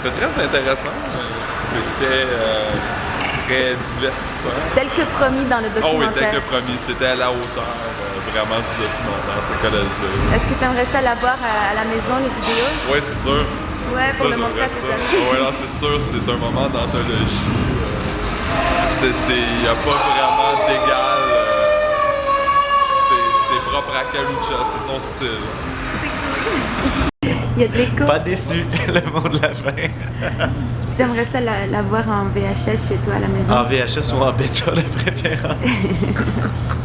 C'était très intéressant. C'était très divertissant. Tel que promis dans le Oh oui, documentaire. tel que promis. C'était à la hauteur vraiment du documentaire, c'est le cas de le dire. Est-ce que tu aimerais ça la voir à la maison, les vidéos? Oui, c'est sûr. Ouais, C'est pour sûr, le montrer à j'aimerais tes ça. amis. Oui, non, c'est sûr, c'est un moment d'anthologie. Il n'y a pas vraiment d'égal. C'est propre à Kalucha, c'est son style. Il y a de l'écho. Pas déçu, le mot de la fin. Tu aimerais ça la voir en VHS chez toi à la maison? En VHS ou en bêta de préférence.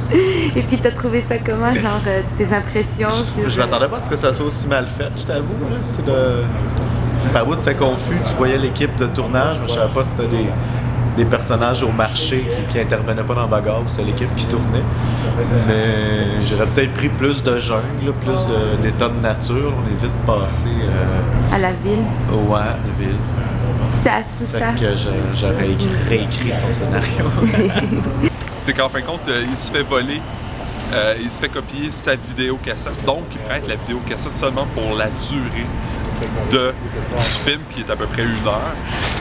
Et puis t'as trouvé ça comment, genre tes impressions sur... Je m'attendais pas à ce que ça soit aussi mal fait, je t'avoue. Par bout, c'était confus, tu voyais l'équipe de tournage, mais je savais pas si c'était des personnages au marché qui intervenaient pas dans le bagarre, c'était l'équipe qui tournait. Mais j'aurais peut-être pris plus de jungle, plus d'état de nature. On est vite passé À la ville. ouais, la ville. C'est à Sousa. Fait que j'aurais réécrit son scénario. C'est qu'en fin de compte, il se fait voler, il se fait copier sa vidéocassette. Donc, il prête la vidéocassette seulement pour la durée du film, qui est à peu près 1 heure.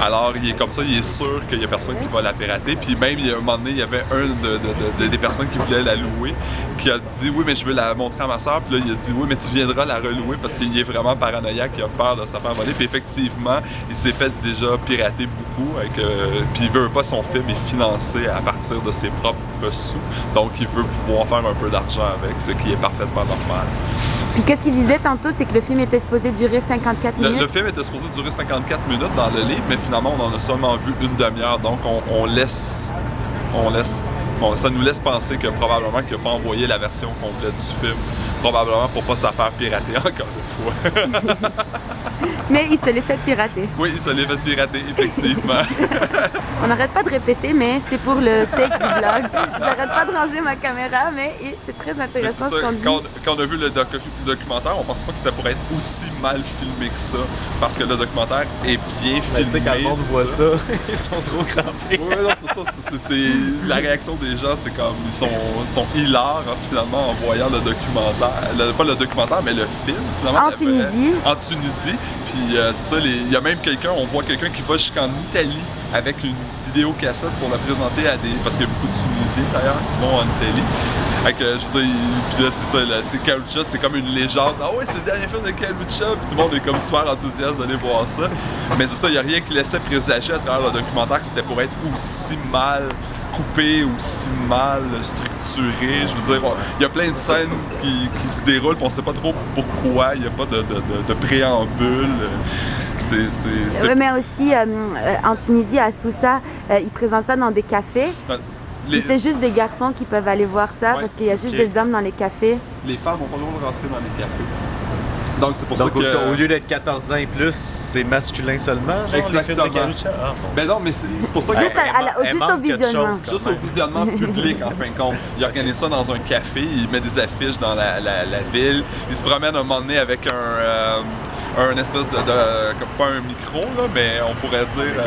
Alors, il est comme ça, il est sûr qu'il n'y a personne qui va la pirater. Puis même, il y a un moment donné, il y avait des personnes qui voulaient la louer, qui a dit « Oui, mais je veux la montrer à ma soeur. » Puis là, il a dit « Oui, mais tu viendras la relouer parce qu'il est vraiment paranoïaque, il a peur de se faire voler. » Puis effectivement, il s'est fait déjà pirater beaucoup. Puis il veut pas, son film est financé à partir de ses propres sous. Donc, il veut pouvoir faire un peu d'argent avec, ce qui est parfaitement normal. Puis qu'est-ce qu'il disait tantôt, c'est que le film était supposé durer 54 minutes. Le film était supposé durer 54 minutes dans le livre, mais finalement, on en a seulement vu 1 demi-heure. Donc, ça nous laisse penser que probablement qu'il n'a pas envoyé la version complète du film. Probablement pour pas se faire pirater encore une fois. Mais il se l'est fait pirater. Oui, il se l'est fait pirater, effectivement. On n'arrête pas de répéter, mais c'est pour le sake du vlog. J'arrête pas de ranger ma caméra, mais c'est très intéressant ce qu'on dit. Quand on a vu le documentaire, on pensait pas que c'était pour être aussi mal filmé que ça. Parce que le documentaire est bien filmé. Tu sais, quand le monde voit ça, ils sont trop crampés. Oui, non, c'est ça. La réaction des gens, c'est comme ils sont hilares finalement en voyant le documentaire. Pas le documentaire, mais le film finalement. En Tunisie. En Tunisie. Puis ça, il y a même on voit quelqu'un qui va jusqu'en Italie avec une vidéocassette pour la présenter à des... Parce qu'il y a beaucoup de Tunisiens d'ailleurs qui vont en Italie. Fait que, je veux dire, puis là, c'est ça, c'est Kalucha, c'est comme une légende. Ah ouais, c'est le dernier film de Kalucha, puis tout le monde est comme super enthousiaste d'aller voir ça. Mais c'est ça, il n'y a rien qui laissait présager à travers le documentaire que c'était pour être aussi mal coupé, aussi mal structuré. Je veux dire, il y a plein de scènes qui se déroulent, puis on sait pas trop pourquoi, il n'y a pas de préambule. Oui, mais aussi, en Tunisie, à Sousa, ils présentent ça dans des cafés. C'est juste des garçons qui peuvent aller voir ça, parce qu'il y a juste des hommes dans les cafés. Les femmes n'ont pas le droit de rentrer dans les cafés. Donc c'est pour Donc, ça que... au lieu d'être 14 ans et plus, c'est masculin seulement, genre, les films de Kalucha? Ah, bon. Ben non, mais c'est pour ça que... Juste au visionnement. Juste au visionnement public, en fin de compte. Il organise ça dans un café, il met des affiches dans la ville, il se promène un moment donné avec un espèce pas un micro, là, mais on pourrait dire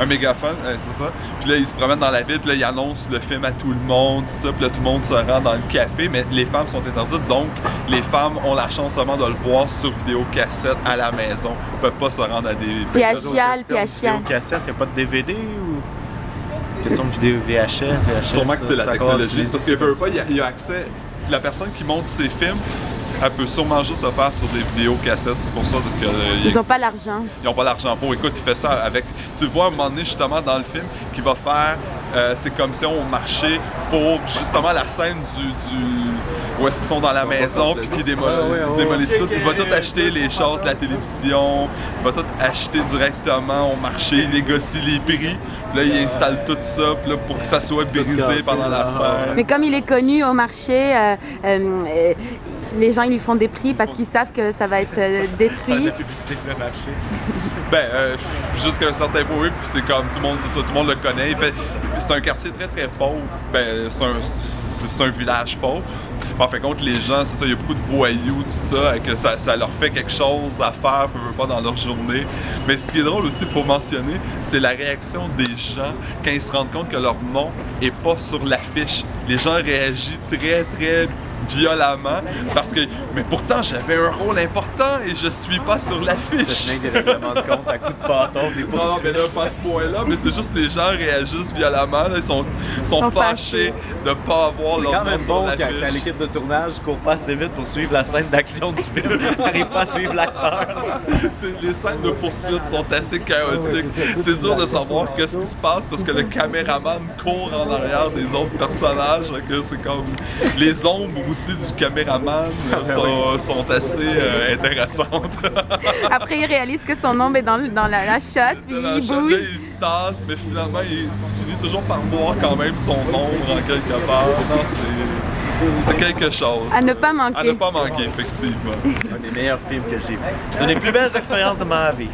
un mégaphone, c'est ça. Puis là, il se promène dans la ville, puis là, il annonce le film à tout le monde, tout ça, puis là, tout le monde se rend dans le café, mais les femmes sont interdites, donc les femmes ont la chance seulement de le voir sur vidéocassette à la maison. Ils peuvent pas se rendre à des... Puis à Chial, puis à Chial. Vidéocassette, il n'y a pas de DVD ou... Question de vidéo VHS. Sûrement que c'est la technologie, parce qu'il veut pas, il il y a accès... La personne qui monte ses films, elle peut sûrement juste le faire sur des vidéocassettes. C'est pour ça que... Ils n'ont pas l'argent. Ils n'ont pas l'argent pour. Écoute, il fait ça avec... Tu le vois à un moment donné, justement, dans le film, qu'il va faire... c'est comme si on marchait pour, justement, la scène où est-ce qu'ils sont dans la maison, puis qu'ils démolissent tout. Il va tout acheter les choses de la télévision. Il va tout acheter directement au marché. Il négocie les prix. Puis là, il installe tout ça pour que ça soit brisé pendant la scène. Mais comme il est connu au marché, les gens ils lui font des prix parce qu'ils savent que ça va être détruit. C'est la publicité pour le marché. Jusqu'à un certain point, puis c'est comme tout le monde, c'est ça, tout le monde le connaît. C'est un quartier très très pauvre. C'est un village pauvre. En fin de compte, les gens, c'est ça, il y a beaucoup de voyous, tout ça, et que ça leur fait quelque chose à faire, pas dans leur journée. Mais ce qui est drôle aussi, il faut mentionner, c'est la réaction des gens quand ils se rendent compte que leur nom est pas sur l'affiche. Les gens réagissent très très violemment parce que mais pourtant j'avais un rôle important et je suis pas sur l'affiche. C'est des règlements de compte à coups de bâton, des poursuites. Non, mais là, pas à ce point-là, mais c'est juste les gens réagissent violemment, là, ils sont fâchés de pas avoir leur nom sur l'affiche. C'est quand l'équipe de tournage court pas assez vite pour suivre la scène d'action du film, n'arrive pas à suivre l'acteur. Les scènes de poursuite sont assez chaotiques. C'est dur de savoir qu'est-ce qui se passe parce que le caméraman court en arrière des autres personnages, que c'est comme les ombres aussi du caméraman sont assez intéressantes. Après, il réalise que son ombre est dans la shot, puis il bouge. Là, il se tasse, mais finalement, il finit toujours par voir quand même son ombre en quelque part. Non, c'est quelque chose. À ne pas manquer. À ne pas manquer, effectivement. Un des meilleurs films que j'ai vu. C'est une des plus belles expériences de ma vie.